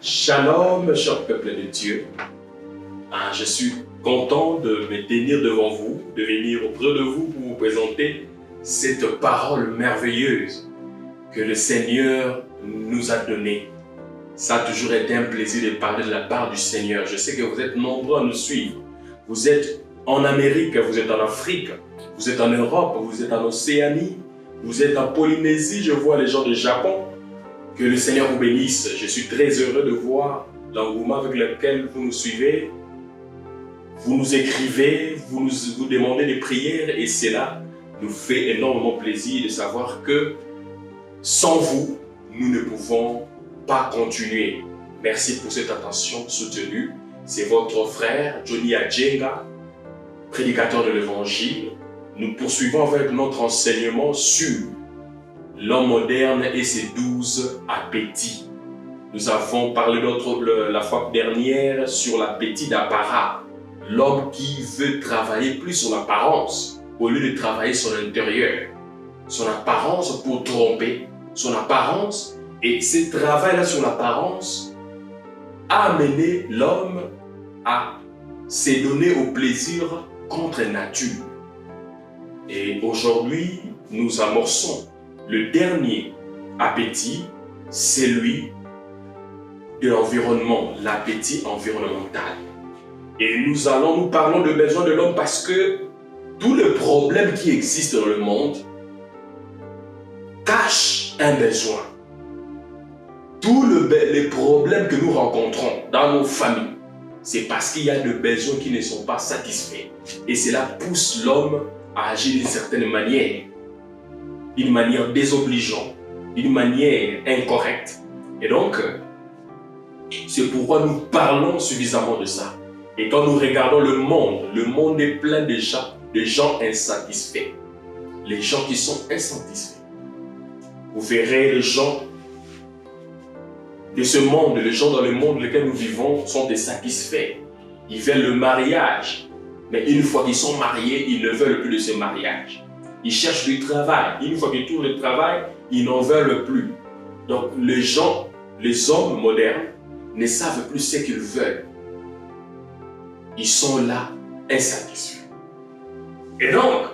Shalom, cher peuple de Dieu. Je suis content de me tenir devant vous, de venir auprès de vous pour vous présenter cette parole merveilleuse que le Seigneur nous a donnée. Ça a toujours été un plaisir de parler de la part du Seigneur. Je sais que vous êtes nombreux à nous suivre. Vous êtes en Amérique, vous êtes en Afrique, vous êtes en Europe, vous êtes en Océanie, vous êtes en Polynésie, je vois les gens du Japon. Que le Seigneur vous bénisse. Je suis très heureux de voir l'engouement avec lequel vous nous suivez. Vous nous écrivez, vous demandez des prières et cela nous fait énormément plaisir de savoir que sans vous, nous ne pouvons pas continuer. Merci pour cette attention soutenue. C'est votre frère Johnny Adjenga, prédicateur de l'Évangile. Nous poursuivons avec notre enseignement sur l'homme moderne et ses 12 appétits. Nous avons parlé la fois dernière sur l'appétit d'apparat. L'homme qui veut travailler plus son apparence au lieu de travailler son intérieur. Son apparence pour tromper, son apparence. Et ce travail-là sur l'apparence a amené l'homme à se donner au plaisir contre nature. Et aujourd'hui, nous amorçons le dernier appétit, celui de l'environnement, l'appétit environnemental. Et nous parlons de besoin de l'homme parce que tous les problèmes qui existent dans le monde cachent un besoin. Tous les problèmes que nous rencontrons dans nos familles, c'est parce qu'il y a des besoins qui ne sont pas satisfaits. Et cela pousse l'homme à agir d'une certaine manière. D'une manière désobligeante, d'une manière incorrecte. Et donc, c'est pourquoi nous parlons suffisamment de ça. Et quand nous regardons le monde est plein de gens insatisfaits. Les gens qui sont insatisfaits. Vous verrez les gens de ce monde, les gens dans le monde dans lequel nous vivons sont insatisfaits. Ils veulent le mariage. Mais une fois qu'ils sont mariés, ils ne veulent plus de ce mariage. Ils cherchent du travail. Une fois qu'ils trouvent le travail, ils n'en veulent plus. Donc les hommes modernes ne savent plus ce qu'ils veulent. Ils sont là, insatisfaits. Et donc,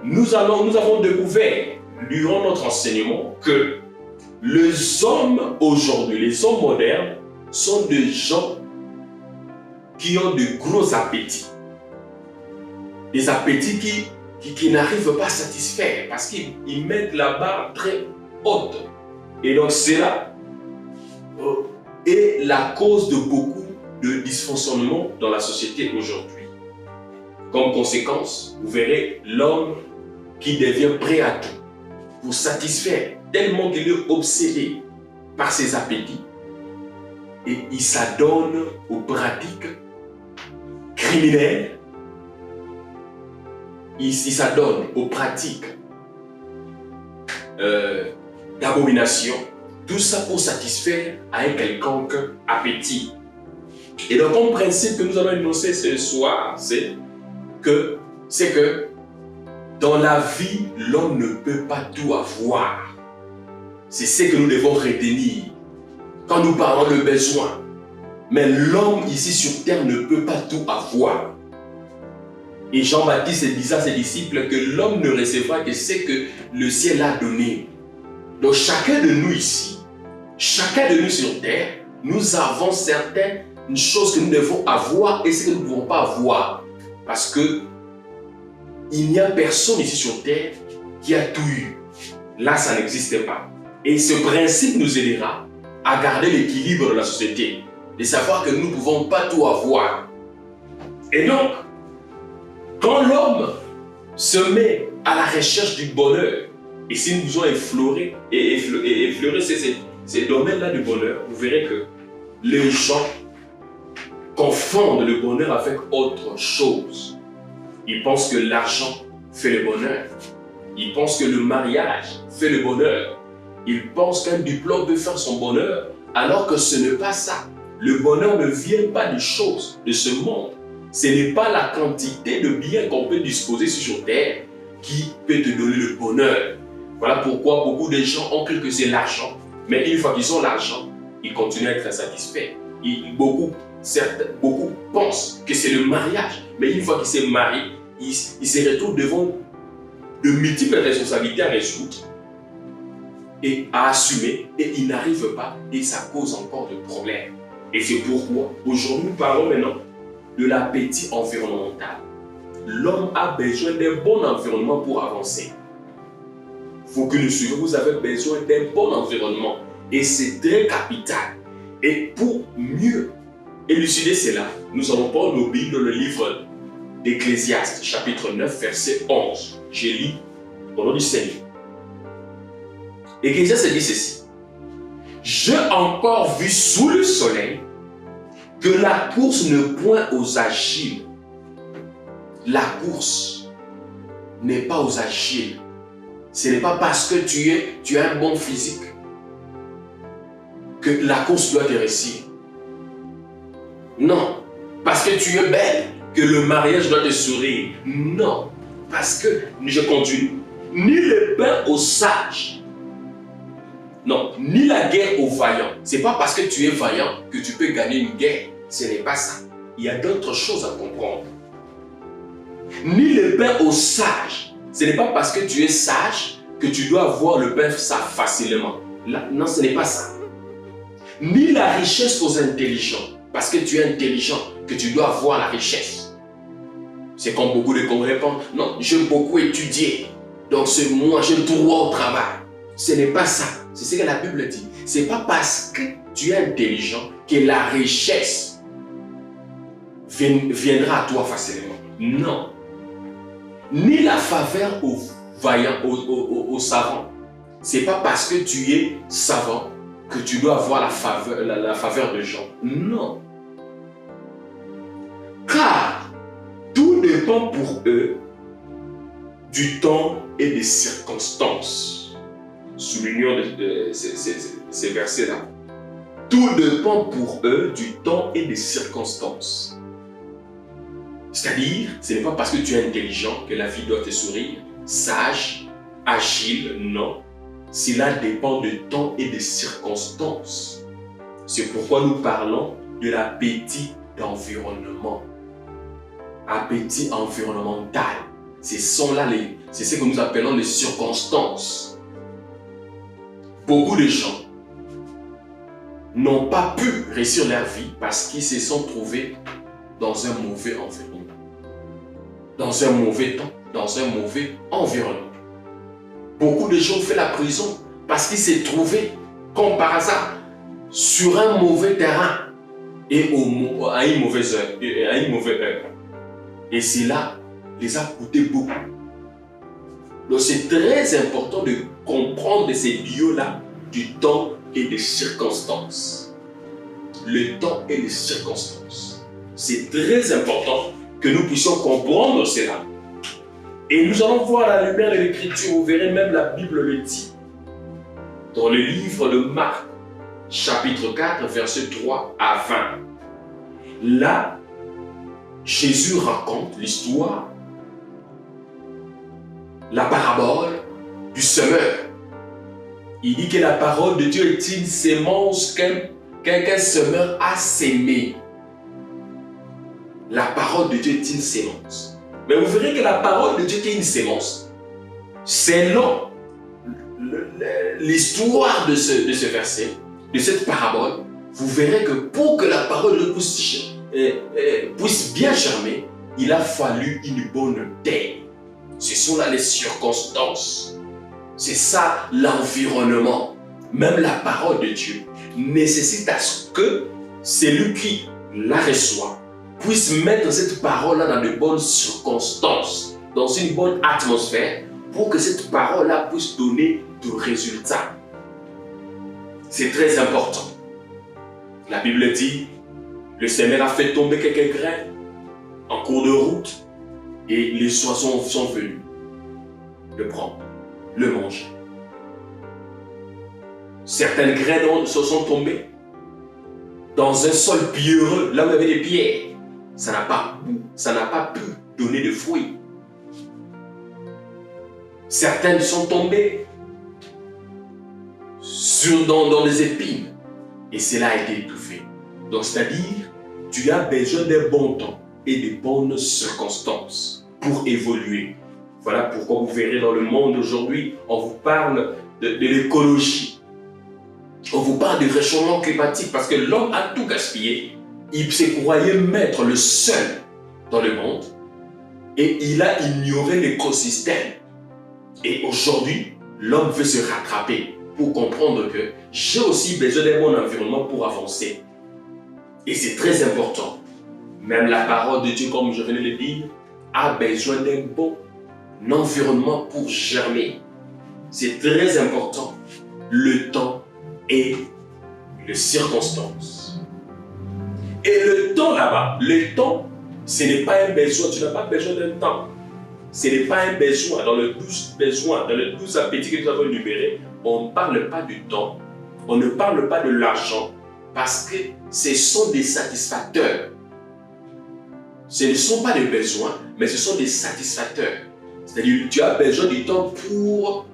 nous avons découvert, durant notre enseignement, que les hommes aujourd'hui, les hommes modernes, sont des gens qui ont de gros appétits. Des appétits qui n'arrivent pas à satisfaire parce qu'ils mettent la barre très haute. Et donc cela est la cause de beaucoup de dysfonctionnements dans la société aujourd'hui. Comme conséquence, vous verrez l'homme qui devient prêt à tout pour satisfaire tellement qu'il est obsédé par ses appétits et il s'adonne aux pratiques criminelles. Il s'adonne aux pratiques d'abomination, tout ça pour satisfaire à un quelconque appétit. Et donc, un principe que nous allons énoncer ce soir, c'est que dans la vie, l'homme ne peut pas tout avoir. C'est ce que nous devons retenir quand nous parlons de besoin. Mais l'homme ici sur terre ne peut pas tout avoir. Et Jean-Baptiste disait à ses disciples que l'homme ne recevra que ce que le ciel a donné. Donc chacun de nous ici, chacun de nous sur terre, nous avons certaines choses que nous devons avoir et ce que nous ne pouvons pas avoir. Parce que il n'y a personne ici sur terre qui a tout eu. Là, ça n'existe pas. Et ce principe nous aidera à garder l'équilibre de la société, de savoir que nous ne pouvons pas tout avoir. Et donc, quand l'homme se met à la recherche du bonheur, et si nous devons effleurer ces domaines-là du bonheur, vous verrez que les gens confondent le bonheur avec autre chose. Ils pensent que l'argent fait le bonheur. Ils pensent que le mariage fait le bonheur. Ils pensent qu'un diplôme peut faire son bonheur, alors que ce n'est pas ça. Le bonheur ne vient pas des choses de ce monde. Ce n'est pas la quantité de biens qu'on peut disposer sur terre qui peut te donner le bonheur. Voilà pourquoi beaucoup de gens ont cru que c'est l'argent. Mais une fois qu'ils ont l'argent, il continue à être insatisfait. Beaucoup pensent que c'est le mariage. Mais une fois qu'il s'est marié, il se retrouve devant de multiples responsabilités à résoudre et à assumer, et il n'arrive pas, et ça cause encore de problèmes. Et c'est pourquoi aujourd'hui nous parlons maintenant de l'appétit environnemental. L'homme a besoin d'un bon environnement pour avancer. Faut que nous suivions, vous avez besoin d'un bon environnement. Et c'est très capital. Et pour mieux élucider cela, nous allons prendre nos Bibles dans le livre d'Ecclésiaste, chapitre 9, verset 11. J'ai lu au nom du Seigneur. Ecclésiaste dit ceci. J'ai encore vu sous le soleil que la course ne point aux agiles. La course n'est pas aux agiles. Ce n'est pas parce que tu as un bon physique que la course doit te réussir. Non. Parce que tu es belle que le mariage doit te sourire. Non. Parce que, je continue, ni le pain aux sages. Non, ni la guerre aux vaillants. Ce n'est pas parce que tu es vaillant que tu peux gagner une guerre. Ce n'est pas ça. Il y a d'autres choses à comprendre. Ni le pain aux sages. Ce n'est pas parce que tu es sage que tu dois avoir le pain ça facilement. Là, non, ce n'est pas ça. Ni la richesse aux intelligents. Parce que tu es intelligent que tu dois avoir la richesse. C'est comme beaucoup de Congolais pensent. Non, j'ai beaucoup étudié. Donc moi, j'ai le droit au travail. Ce n'est pas ça. C'est ce que la Bible dit. Ce n'est pas parce que tu es intelligent que la richesse viendra à toi facilement. Non. Ni la faveur aux vaillants, aux savants. Ce n'est pas parce que tu es savant que tu dois avoir la faveur de gens. Non. Car tout dépend pour eux du temps et des circonstances. Soulignons ces versets-là. Tout dépend pour eux du temps et des circonstances. C'est-à-dire, ce n'est pas parce que tu es intelligent que la vie doit te sourire, sage, agile, non. Cela dépend du temps et des circonstances. C'est pourquoi nous parlons de l'appétit d'environnement. Appétit environnemental. C'est ce que nous appelons les circonstances. Beaucoup de gens n'ont pas pu réussir leur vie parce qu'ils se sont trouvés dans un mauvais environnement. Dans un mauvais temps, dans un mauvais environnement. Beaucoup de gens ont fait la prison parce qu'ils s'est trouvé, comme par hasard, sur un mauvais terrain et à une mauvaise heure. Et cela les a coûté beaucoup. Donc c'est très important de comprendre ces lieux-là du temps et des circonstances. Le temps et les circonstances. C'est très important que nous puissions comprendre cela. Et nous allons voir la lumière de l'Écriture, vous verrez même la Bible le dit. Dans le livre de Marc, chapitre 4, versets 3 à 20. Là, Jésus raconte l'histoire, la parabole du semeur. Il dit que la parole de Dieu est une sémence qu'un semeur a sémée. La parole de Dieu est une sémence. Mais vous verrez que la parole de Dieu qui est une sémence, selon l'histoire de ce verset, de cette parabole, vous verrez que pour que la parole puisse bien germer, il a fallu une bonne terre. Ce sont là les circonstances. C'est ça l'environnement. Même la parole de Dieu nécessite à ce que celui qui la reçoit puisse mettre cette parole-là dans de bonnes circonstances, dans une bonne atmosphère, pour que cette parole-là puisse donner de résultats. C'est très important. La Bible dit, le Seigneur a fait tomber quelques grains en cours de route et les oiseaux sont venus le prendre, le manger. Certaines graines se sont tombées dans un sol pierreux, là où il y avait des pierres. Ça n'a pas pu donner de fruits. Certaines sont tombées dans les épines. Et et cela a été étouffé. Donc, c'est-à-dire, tu as besoin d'un bon temps et de bonnes circonstances pour évoluer. Voilà pourquoi vous verrez dans le monde aujourd'hui, on vous parle de l'écologie. On vous parle du réchauffement climatique parce que l'homme a tout gaspillé. Il se croyait maître le seul dans le monde et il a ignoré l'écosystème. Et aujourd'hui, l'homme veut se rattraper pour comprendre que j'ai aussi besoin d'un bon environnement pour avancer. Et c'est très important. Même la parole de Dieu, comme je venais de le dire, a besoin d'un bon environnement pour germer. C'est très important. Le temps et les circonstances. Et le temps là-bas, le temps, ce n'est pas un besoin. Tu n'as pas besoin d'un temps. Ce n'est pas un besoin. Dans le 12 besoins, dans le 12 appétits que nous avons énumérés, on ne parle pas du temps. On ne parle pas de l'argent. Parce que ce sont des satisfacteurs. Ce ne sont pas des besoins, mais ce sont des satisfacteurs. C'est-à-dire, tu as besoin du temps pour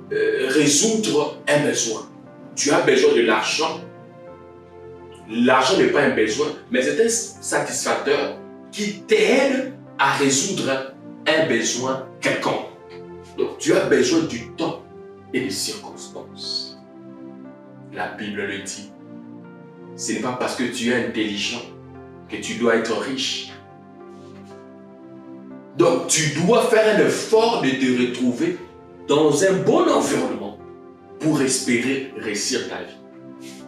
résoudre un besoin. Tu as besoin de l'argent. L'argent n'est pas un besoin, mais c'est un satisfacteur qui t'aide à résoudre un besoin quelconque. Donc, tu as besoin du temps et des circonstances. La Bible le dit. Ce n'est pas parce que tu es intelligent que tu dois être riche. Donc, tu dois faire un effort de te retrouver dans un bon environnement pour espérer réussir ta vie.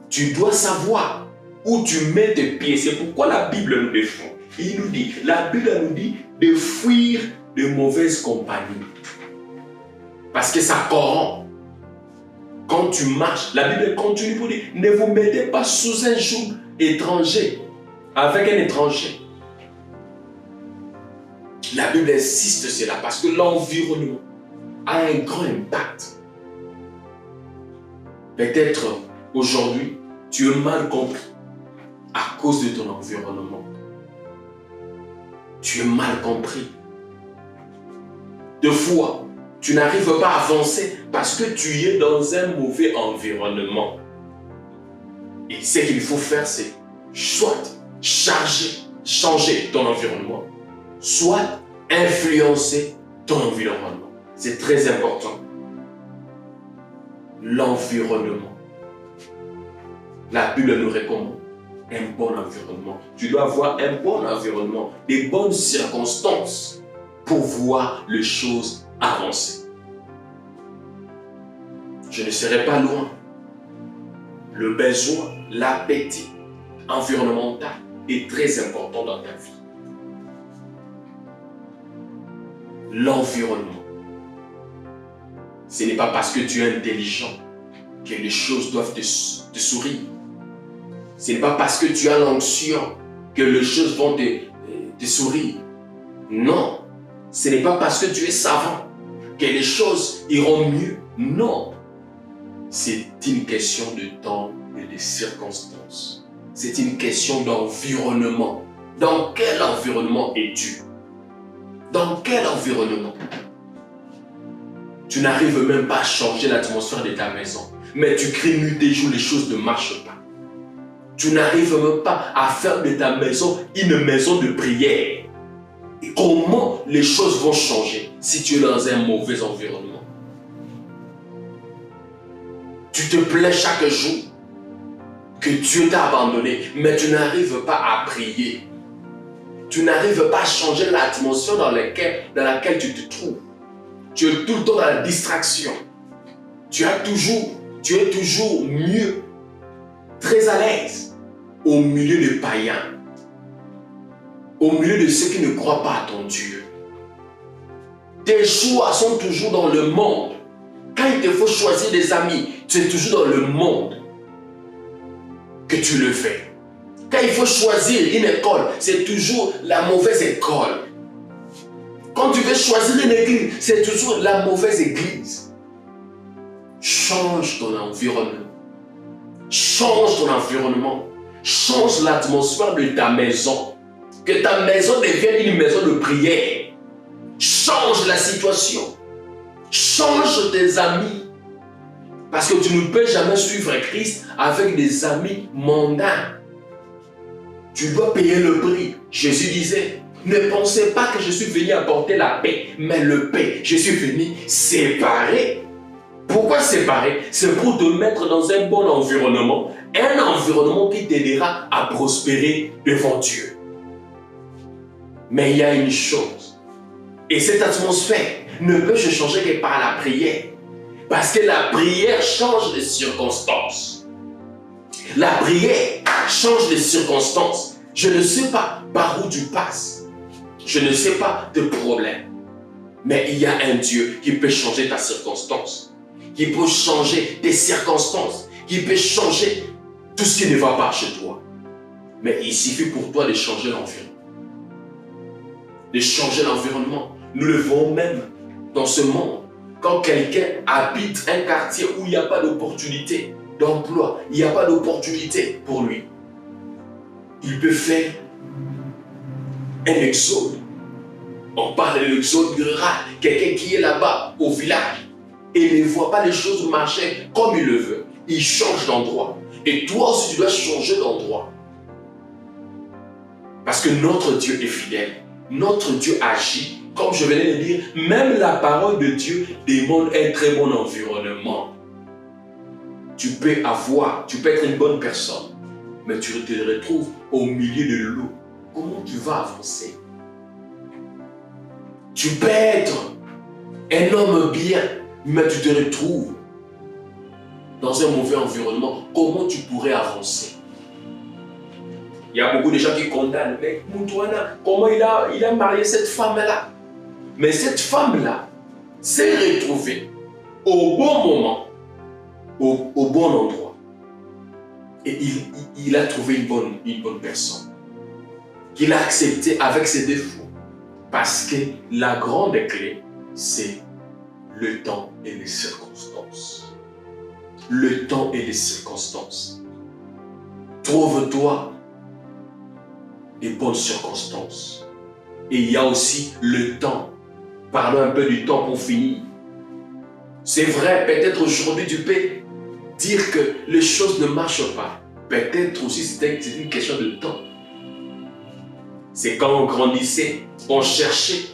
Tu dois savoir où tu mets tes pieds. C'est pourquoi la Bible nous défend. La Bible nous dit de fuir de mauvaises compagnies. Parce que ça corrompt. Quand tu marches, la Bible continue pour dire, ne vous mettez pas sous un joug étranger, avec un étranger. La Bible insiste sur cela parce que l'environnement a un grand impact. Peut-être aujourd'hui, tu es mal compris à cause de ton environnement. Tu es mal compris. Deux fois, tu n'arrives pas à avancer parce que tu es dans un mauvais environnement. Et ce qu'il faut faire, c'est soit changer ton environnement, soit influencer ton environnement. C'est très important. L'environnement. La Bible nous recommande un bon environnement. Tu dois avoir un bon environnement, des bonnes circonstances pour voir les choses avancer. Je ne serai pas loin. Le besoin, l'appétit environnemental est très important dans ta vie. L'environnement. Ce n'est pas parce que tu es intelligent que les choses doivent te sourire. Ce n'est pas parce que tu as l'onction que les choses vont te sourire. Non. Ce n'est pas parce que tu es savant que les choses iront mieux. Non. C'est une question de temps et de circonstances. C'est une question d'environnement. Dans quel environnement es-tu? Dans quel environnement? Tu n'arrives même pas à changer l'atmosphère de ta maison. Mais tu cries nuit et jour, les choses ne marchent pas. Tu n'arrives même pas à faire de ta maison une maison de prière. Et comment les choses vont changer si tu es dans un mauvais environnement? Tu te plains chaque jour que Dieu t'a abandonné, mais tu n'arrives pas à prier. Tu n'arrives pas à changer l'atmosphère dans laquelle tu te trouves. Tu es tout le temps dans la distraction. Tu es toujours mieux, très à l'aise, au milieu des païens, au milieu de ceux qui ne croient pas à ton Dieu. Tes choix sont toujours dans le monde. Quand il te faut choisir des amis, tu es toujours dans le monde que tu le fais. Quand il faut choisir une école, c'est toujours la mauvaise école. Quand tu veux choisir une église, c'est toujours la mauvaise église. Change ton environnement. Change ton environnement. Change l'atmosphère de ta maison. Que ta maison devienne une maison de prière. Change la situation. Change tes amis. Parce que tu ne peux jamais suivre Christ avec des amis mondains. Tu dois payer le prix. Jésus disait, ne pensez pas que je suis venu apporter la paix, mais le paix. Je suis venu séparer. Pourquoi séparer? C'est pour te mettre dans un bon environnement, un environnement qui t'aidera à prospérer devant Dieu. Mais il y a une chose, et cette atmosphère ne peut se changer que par la prière. Parce que la prière change les circonstances. La prière change les circonstances. Je ne sais pas par où tu passes. Je ne sais pas de problème. Mais il y a un Dieu qui peut changer ta circonstance. Qui peut changer tes circonstances. Qui peut changer tout ce qui ne va pas chez toi. Mais il suffit pour toi de changer l'environnement. De changer l'environnement. Nous le voyons même dans ce monde. Quand quelqu'un habite un quartier où il n'y a pas d'opportunité d'emploi, il n'y a pas d'opportunité pour lui, il peut faire un exode. On parle de l'exode rural. Quelqu'un qui est là-bas au village et ne voit pas les choses marcher comme il le veut. Il change d'endroit. Et toi aussi, tu dois changer d'endroit. Parce que notre Dieu est fidèle. Notre Dieu agit. Comme je venais de dire, même la parole de Dieu demande un très bon environnement. Tu peux être une bonne personne, mais tu te retrouves au milieu de l'eau. Comment tu vas avancer? Tu peux être un homme bien, mais tu te retrouves dans un mauvais environnement. Comment tu pourrais avancer? Il y a beaucoup de gens qui condamnent. Mais Moutouana, comment il a marié cette femme-là? Mais cette femme-là s'est retrouvée au bon moment, au bon endroit. Et il a trouvé une bonne personne qu'il a acceptée avec ses défauts. Parce que la grande clé, c'est le temps et les circonstances. Le temps et les circonstances. Trouve-toi des bonnes circonstances. Et il y a aussi le temps. Parlons un peu du temps pour finir. C'est vrai, peut-être aujourd'hui tu peux dire que les choses ne marchent pas. Peut-être aussi c'est une question de temps. C'est quand on grandissait, on cherchait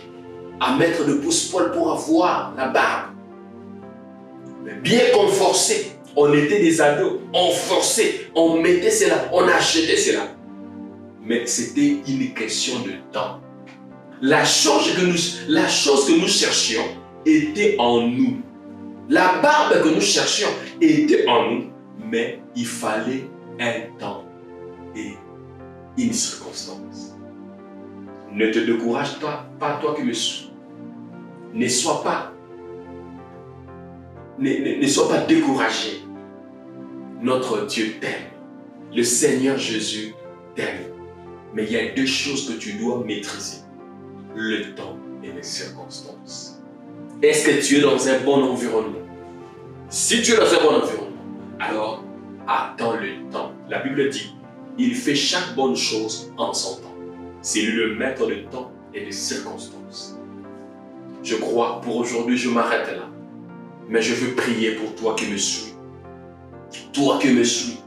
à mettre le pouce-poil pour avoir la barbe. Mais bien qu'on forçait, on était des ados, on forçait, on mettait cela, on achetait cela. Mais c'était une question de temps. La chose que nous cherchions était en nous. La barbe que nous cherchions était en nous, mais il fallait un temps et une circonstance. Ne te décourage pas, toi qui me suis. Ne sois pas découragé. Notre Dieu t'aime. Le Seigneur Jésus t'aime. Mais il y a deux choses que tu dois maîtriser. Le temps et les circonstances. Est-ce que tu es dans un bon environnement? Si tu es dans un bon environnement, alors attends le temps. La Bible dit, il fait chaque bonne chose en son temps. C'est lui le maître du temps et des circonstances. Je crois, pour aujourd'hui, je m'arrête là. Mais je veux prier pour toi qui me suis. Toi qui me suis.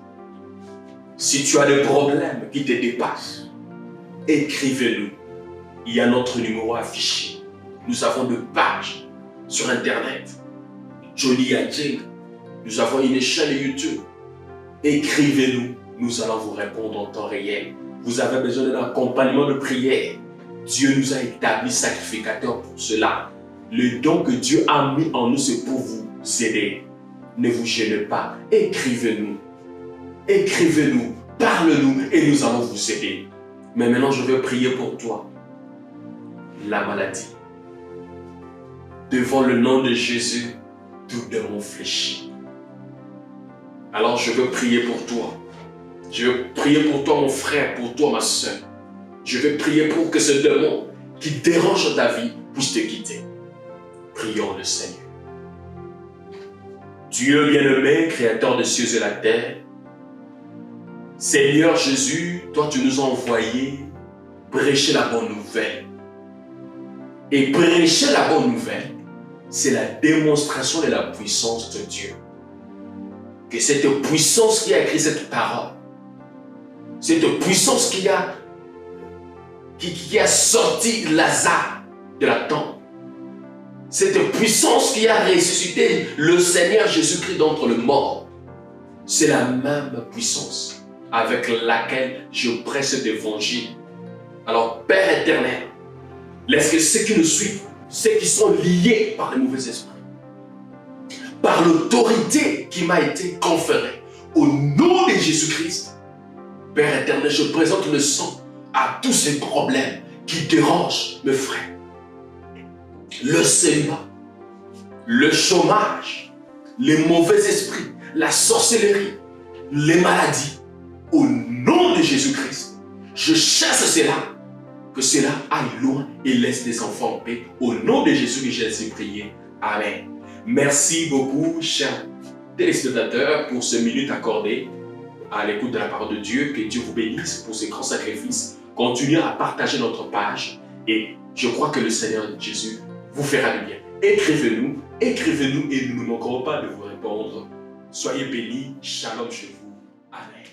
Si tu as des problèmes qui te dépassent, écrivez-nous. Il y a notre numéro affiché. Nous avons deux pages sur Internet. Johnny Adjing. Nous avons une chaîne YouTube. Écrivez-nous. Nous allons vous répondre en temps réel. Vous avez besoin d'un accompagnement de prière. Dieu nous a établis sacrificateurs pour cela. Le don que Dieu a mis en nous, c'est pour vous aider. Ne vous gênez pas. Écrivez-nous. Écrivez-nous. Parle-nous et nous allons vous aider. Mais maintenant, je vais prier pour toi. La maladie. Devant le nom de Jésus, tout démon fléchit. Alors je veux prier pour toi. Je veux prier pour toi mon frère, pour toi ma soeur. Je veux prier pour que ce démon qui dérange ta vie puisse te quitter. Prions le Seigneur. Dieu bien-aimé, créateur des cieux et la terre, Seigneur Jésus, toi tu nous as envoyé prêcher la bonne nouvelle. Et prêcher la bonne nouvelle, c'est la démonstration de la puissance de Dieu. que cette puissance qui a écrit cette parole, cette puissance qui a sorti Lazare de la tombe, cette puissance qui a ressuscité le Seigneur Jésus-Christ d'entre les morts, c'est la même puissance avec laquelle je prêche cet évangile. Alors, Père éternel, laisse que ceux qui nous suivent, ceux qui sont liés par les mauvais esprits, par l'autorité qui m'a été conférée, au nom de Jésus-Christ, Père éternel, je présente le sang à tous ces problèmes qui dérangent mes frères. Le célibat, le chômage, les mauvais esprits, la sorcellerie, les maladies. Au nom de Jésus-Christ, je chasse cela, que cela aille loin et laisse des enfants en paix. Au nom de Jésus que j'ai ainsi prié. Amen. Merci beaucoup, chers téléspectateurs, pour ce minute accordée à l'écoute de la parole de Dieu. Que Dieu vous bénisse pour ces grands sacrifices. Continuez à partager notre page et je crois que le Seigneur Jésus vous fera du bien. Écrivez-nous et nous ne manquerons pas de vous répondre. Soyez bénis. Shalom chez vous. Amen.